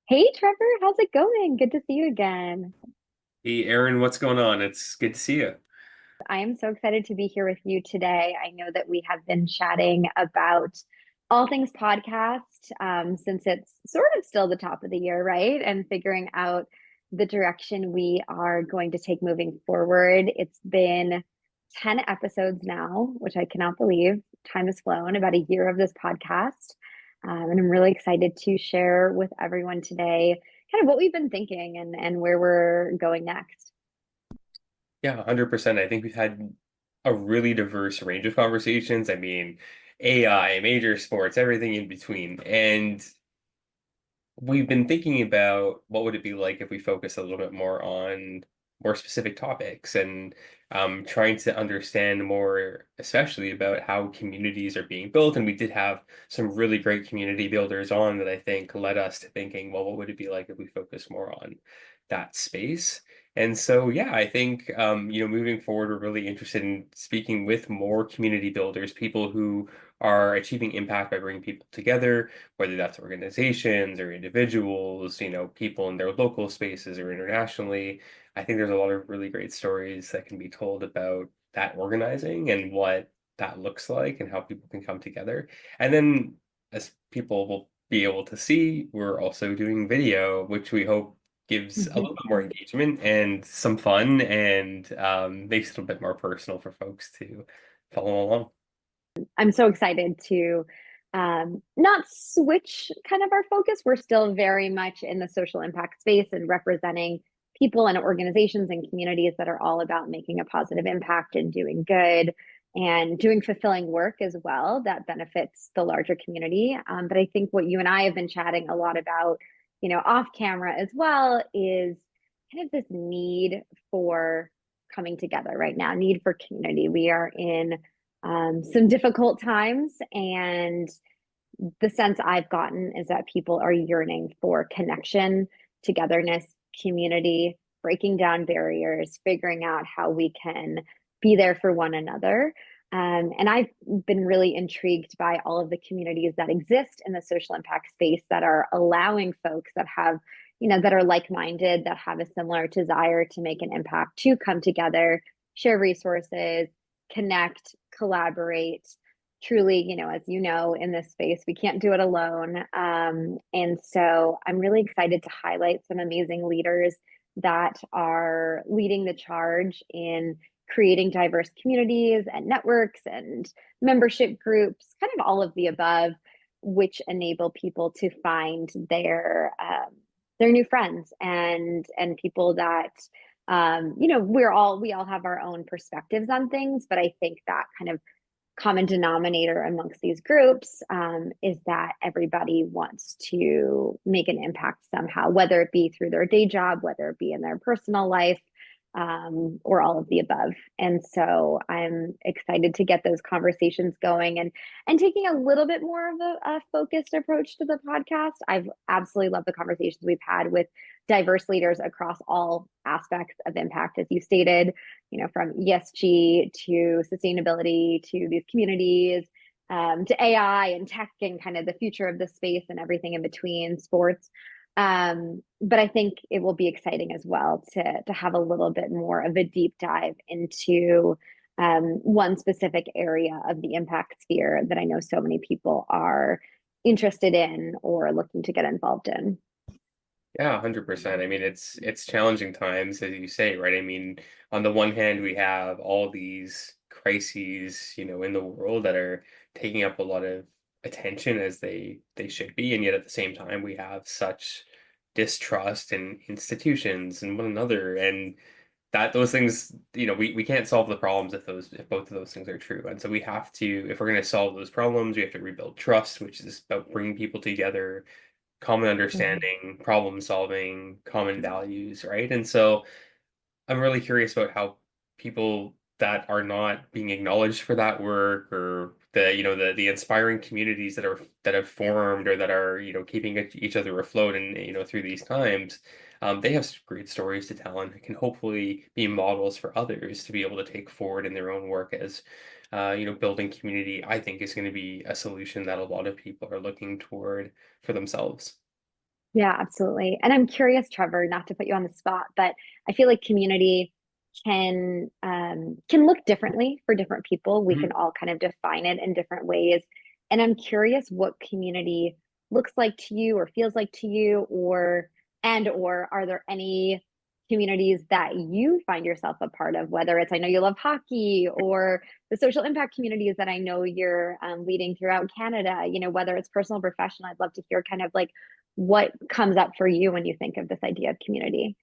Hey Trevor, how's it going? Good to see you again. Hey, Erin, what's going on? It's good to see you. I am so excited to be here with you today. I know that we have been chatting about all things podcast since it's sort of still the top of the year, right? And figuring out the direction we are going to take moving forward. It's been 10 episodes now, which I cannot believe. Time has flown, about a year of this podcast. And I'm really excited to share with everyone today kind of what we've been thinking and where we're going next. Yeah, 100%. I think we've had a really diverse range of conversations. I mean, AI, major sports, everything in between. And we've been thinking about what would it be like if we focus a little bit more on more specific topics and trying to understand more, especially about how communities are being built. And we did have some really great community builders on that I think led us to thinking, well, what would it be like if we focus more on that space? And so, yeah, I think, moving forward, we're really interested in speaking with more community builders, people who are achieving impact by bringing people together, whether that's organizations or individuals, people in their local spaces or internationally. I think there's a lot of really great stories that can be told about that organizing and what that looks like and how people can come together. And then, as people will be able to see, we're also doing video, which we hope gives a little bit more engagement and some fun and makes it a bit more personal for folks to follow along. I'm so excited to not switch kind of our focus. We're still very much in the social impact space and representing people and organizations and communities that are all about making a positive impact and doing good and doing fulfilling work as well that benefits the larger community. But I think what you and I have been chatting a lot about, off camera as well, is kind of this need for coming together right now, need for community. We are in some difficult times. And the sense I've gotten is that people are yearning for connection, togetherness, community, breaking down barriers, figuring out how we can be there for one another. And I've been really intrigued by all of the communities that exist in the social impact space that are allowing folks that have, that are like minded, that have a similar desire to make an impact to come together, share resources, connect, collaborate. Truly, as you know, in this space, we can't do it alone. And so I'm really excited to highlight some amazing leaders that are leading the charge in creating diverse communities and networks and membership groups, kind of all of the above, which enable people to find their new friends and people that we all have our own perspectives on things, but I think that kind of common denominator amongst these groups is that everybody wants to make an impact somehow, whether it be through their day job, whether it be in their personal life, or all of the above. And so I'm excited to get those conversations going and taking a little bit more of a focused approach to the podcast. I've absolutely loved the conversations we've had with diverse leaders across all aspects of impact, as you stated, from ESG to sustainability to these communities, to AI and tech and kind of the future of the space and everything in between, sports. But I think it will be exciting as well to have a little bit more of a deep dive into one specific area of the impact sphere that I know so many people are interested in or looking to get involved in. Yeah, 100%. I mean, it's challenging times, as you say, right? I mean, on the one hand, we have all these crises, in the world that are taking up a lot of attention as they should be, and yet at the same time, we have such distrust in institutions and one another, and that those things, we can't solve the problems if both of those things are true. And so we have to, if we're going to solve those problems, we have to rebuild trust, which is about bringing people together, common Mhm. understanding, problem solving, common values, right? And so I'm really curious about how people that are not being acknowledged for that work, or the inspiring communities that have formed or that are keeping each other afloat and through these times, they have some great stories to tell and can hopefully be models for others to be able to take forward in their own work as building community. I think is going to be a solution that a lot of people are looking toward for themselves. Yeah, absolutely. And I'm curious, Trevor, not to put you on the spot, but I feel like community can look differently for different people. We can Mhm. all kind of define it in different ways. And I'm curious what community looks like to you or feels like to you, or are there any communities that you find yourself a part of, whether it's I know you love hockey or the social impact communities that I know you're leading throughout Canada, whether it's personal or professional. I'd love to hear kind of like what comes up for you when you think of this idea of community.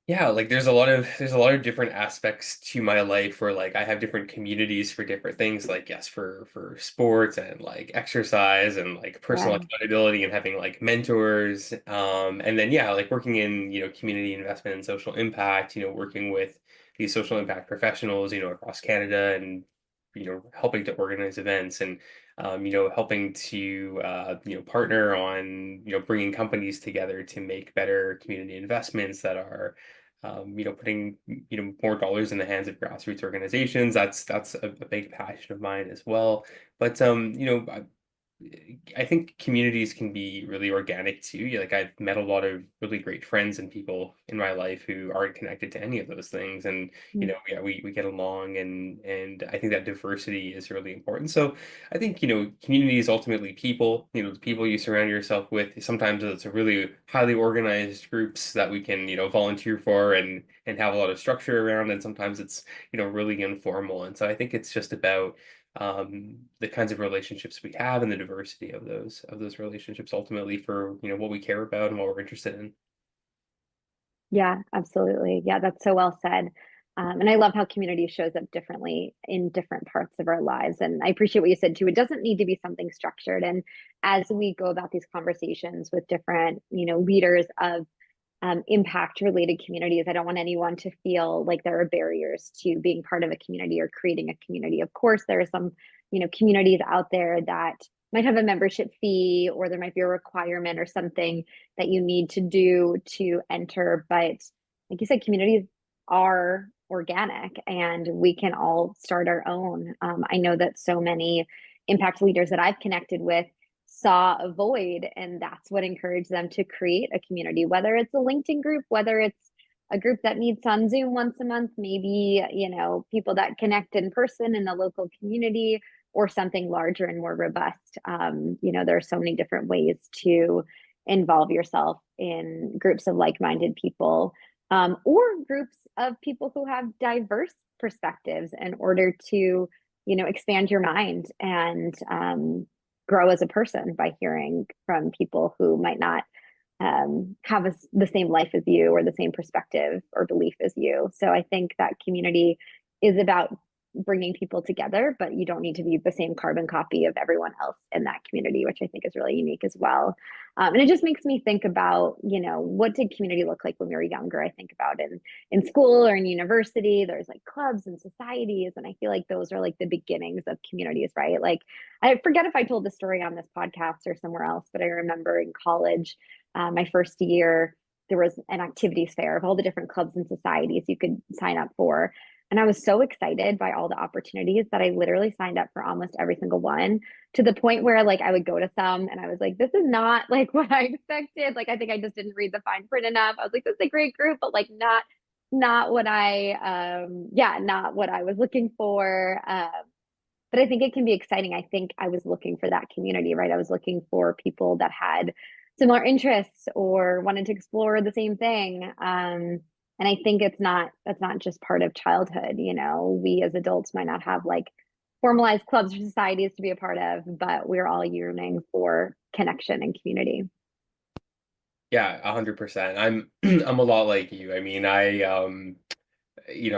Yeah, like there's a lot of different aspects to my life where like I have different communities for different things, like yes, for sports and like exercise and like personal Yeah. accountability and having like mentors. And then yeah, like working in, community investment and social impact, working with these social impact professionals, across Canada and helping to organize events and helping to partner on bringing companies together to make better community investments that are putting more dollars in the hands of grassroots organizations. That's a big passion of mine as well. But I think communities can be really organic too. Like I've met a lot of really great friends and people in my life who aren't connected to any of those things, and Mm. yeah, we get along, and I think that diversity is really important. So I think community is ultimately people. The people you surround yourself with. Sometimes it's a really highly organized groups that we can volunteer for and have a lot of structure around, and sometimes it's really informal. And so I think it's just about the kinds of relationships we have and the diversity of those relationships ultimately for what we care about and what we're interested in. Yeah, absolutely. Yeah, that's so well said. And I love how community shows up differently in different parts of our lives. And I appreciate what you said too. It doesn't need to be something structured. And as we go about these conversations with different, leaders of impact related communities. I don't want anyone to feel like there are barriers to being part of a community or creating a community. Of course, there are some, communities out there that might have a membership fee or there might be a requirement or something that you need to do to enter. But like you said, communities are organic and we can all start our own. I know that so many impact leaders that I've connected with saw a void and that's what encouraged them to create a community, whether it's a LinkedIn group, whether it's a group that meets on Zoom once a month, maybe people that connect in person in the local community, or something larger and more robust. There are so many different ways to involve yourself in groups of like-minded people, or groups of people who have diverse perspectives in order to expand your mind and grow as a person by hearing from people who might not have the same life as you or the same perspective or belief as you. So I think that community is about bringing people together, but you don't need to be the same carbon copy of everyone else in that community, which I think is really unique as well. And it just makes me think about, what did community look like when we were younger? I think about in school or in university, there's like clubs and societies, and I feel like those are like the beginnings of communities, right? Like I forget if I told the story on this podcast or somewhere else, but I remember in college, my first year, there was an activities fair of all the different clubs and societies you could sign up for. And I was so excited by all the opportunities that I literally signed up for almost every single one, to the point where like I would go to some and I was like, this is not like what I expected. Like I think I just didn't read the fine print enough. I was like, this is a great group, but like not what not what I was looking for. But I think it can be exciting. I think I was looking for that community, right? I was looking for people that had similar interests or wanted to explore the same thing. And I think that's not just part of childhood. We as adults might not have like formalized clubs or societies to be a part of, but we're all yearning for connection and community. Yeah, 100%. I'm I'm a lot like you. I mean, I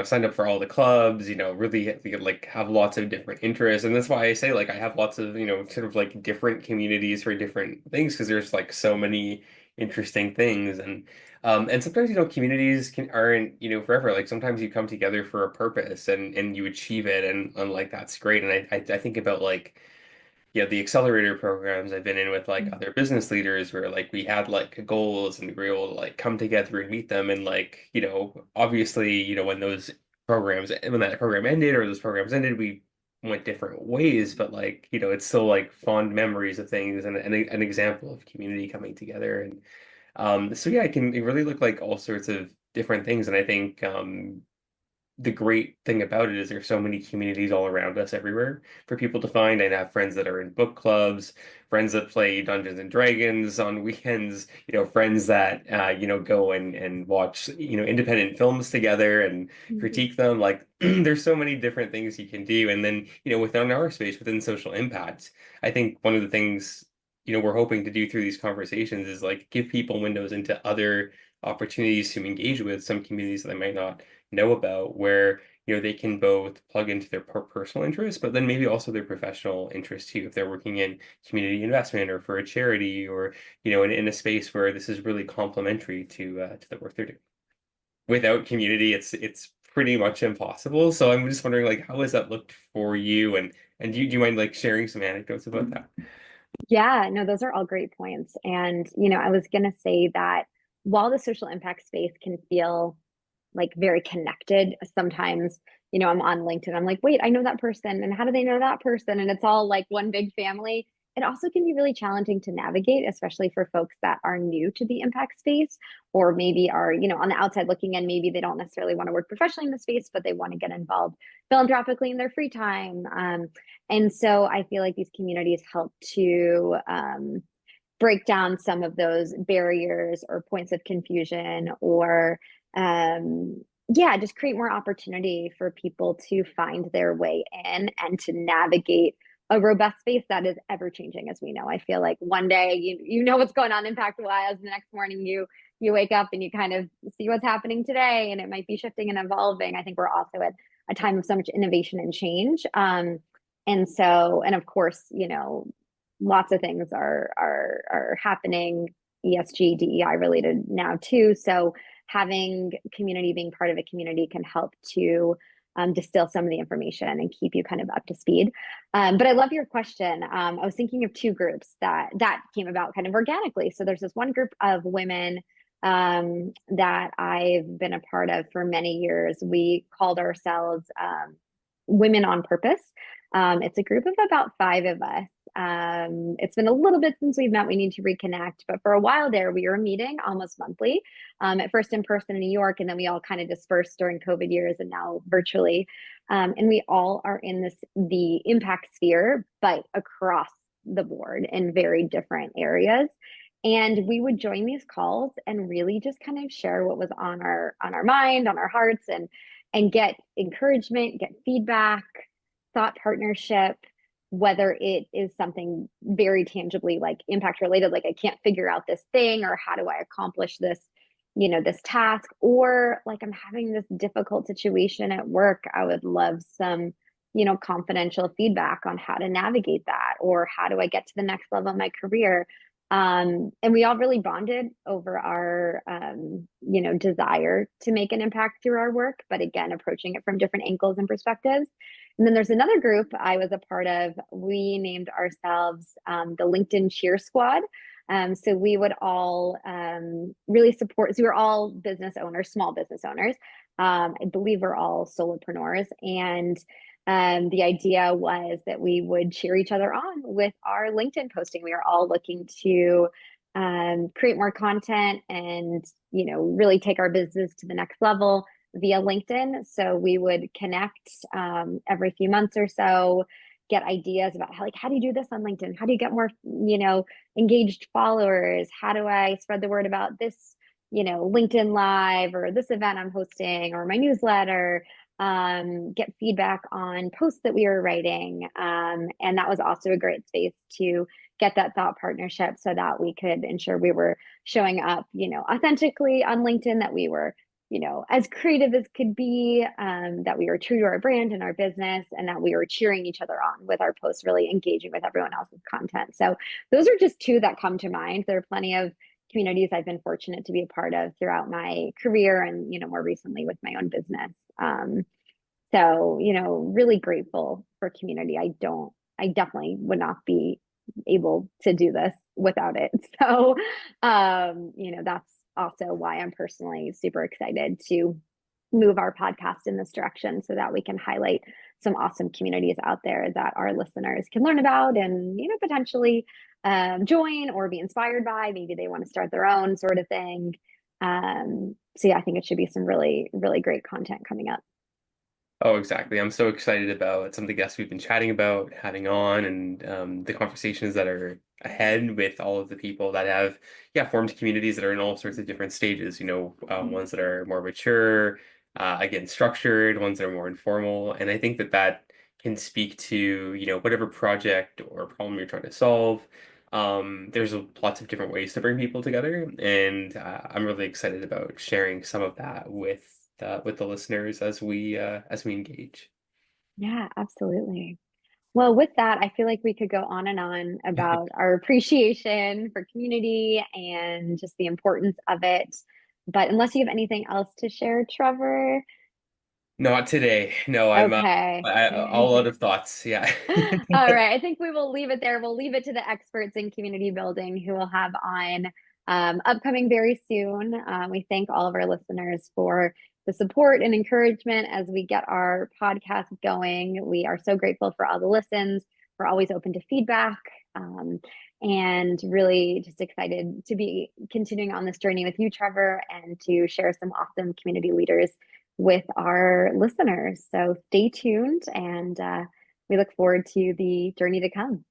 signed up for all the clubs, really like have lots of different interests. And that's why I say like I have lots of, sort of like different communities for different things because there's like so many interesting things. And sometimes, communities aren't, forever. Like sometimes you come together for a purpose and you achieve it and like that's great. And I think about like the accelerator programs I've been in with like other business leaders where like we had like goals and we were able to like come together and meet them and like, obviously, when that program ended or those programs ended, we went different ways, but like, it's still like fond memories of things and an example of community coming together. And so yeah, it can really look like all sorts of different things. And I think the great thing about it is there's so many communities all around us everywhere for people to find. I have friends that are in book clubs, friends that play Dungeons and Dragons on weekends, friends that go and watch, independent films together and Mhm. critique them. Like there's so many different things you can do. And then, within our space, within social impact, I think one of the things, we're hoping to do through these conversations is like give people windows into other opportunities to engage with some communities that they might not know about where they can both plug into their personal interests, but then maybe also their professional interests too, if they're working in community investment or for a charity or in a space where this is really complementary to the work they're doing. Without community, it's pretty much impossible. So I'm just wondering, like, how has that looked for you, and do you mind like sharing some anecdotes about that? Yeah, no, those are all great points. And, I was going to say that while the social impact space can feel like very connected, sometimes, I'm on LinkedIn, I'm like, wait, I know that person. And how do they know that person? And it's all like one big family. It also can be really challenging to navigate, especially for folks that are new to the impact space or maybe are, on the outside looking in. Maybe they don't necessarily want to work professionally in the space, but they want to get involved philanthropically in their free time. And so I feel like these communities help to break down some of those barriers or points of confusion or yeah, just create more opportunity for people to find their way in and to navigate a robust space that is ever changing, as we know. I feel like one day you know what's going on impact wise, the next morning you wake up and you kind of see what's happening today, and it might be shifting and evolving. I think we're also at a time of so much innovation and change. And so, and of course, lots of things are happening ESG, DEI related now too. So having community, being part of a community can help to distill some of the information and keep you kind of up to speed. But I love your question. I was thinking of two groups that came about kind of organically. So there's this one group of women that I've been a part of for many years. We called ourselves Women on Purpose. It's a group of about five of us. It's been a little bit since we've met. We need to reconnect, but for a while there, we were meeting almost monthly. At first in person in New York, and then we all kind of dispersed during COVID years, and now virtually. And we all are in the impact sphere, but across the board in very different areas. And we would join these calls and really just kind of share what was on our mind, on our hearts, and get encouragement, get feedback, thought partnership, whether it is something very tangibly like impact related, like I can't figure out this thing, or how do I accomplish this, this task, or like I'm having this difficult situation at work. I would love some, confidential feedback on how to navigate that, or how do I get to the next level of my career. And we all really bonded over our, desire to make an impact through our work, but again, approaching it from different angles and perspectives. And then there's another group I was a part of. We named ourselves the LinkedIn Cheer Squad. So we would all really support. So we were all business owners, small business owners. I believe we're all solopreneurs, and the idea was that we would cheer each other on with our LinkedIn posting. We are all looking to create more content and, really take our business to the next level via LinkedIn. So we would connect every few months or so, get ideas about how do you do this on LinkedIn? How do you get more, engaged followers? How do I spread the word about this, LinkedIn Live or this event I'm hosting or my newsletter? Get feedback on posts that we were writing. And that was also a great space to get that thought partnership so that we could ensure we were showing up, authentically on LinkedIn, that we were, as creative as could be, that we were true to our brand and our business, and that we were cheering each other on with our posts, really engaging with everyone else's content. So those are just two that come to mind. There are plenty of communities I've been fortunate to be a part of throughout my career and, more recently with my own business. So, really grateful for community. I definitely would not be able to do this without it. So, that's also why I'm personally super excited to move our podcast in this direction so that we can highlight some awesome communities out there that our listeners can learn about and, potentially join or be inspired by. Maybe they want to start their own sort of thing. So yeah, I think it should be some really, really great content coming up. Oh, exactly. I'm so excited about some of the guests we've been chatting about, having on, and the conversations that are ahead with all of the people that have, yeah, formed communities that are in all sorts of different stages. Ones that are more mature, again, structured, ones that are more informal. And I think that that can speak to, whatever project or problem you're trying to solve. There's lots of different ways to bring people together, and I'm really excited about sharing some of that with the listeners as we engage. Yeah, absolutely. Well, with that, I feel like we could go on and on about our appreciation for community and just the importance of it. But unless you have anything else to share, Trevor, Not today. No, I'm okay. all out of thoughts. Yeah. All right. I think we will leave it there. We'll leave it to the experts in community building who will have on upcoming very soon. We thank all of our listeners for the support and encouragement as we get our podcast going. We are so grateful for all the listens. We're always open to feedback, and really just excited to be continuing on this journey with you, Trevor, and to share some awesome community leaders with our listeners. So stay tuned and we look forward to the journey to come.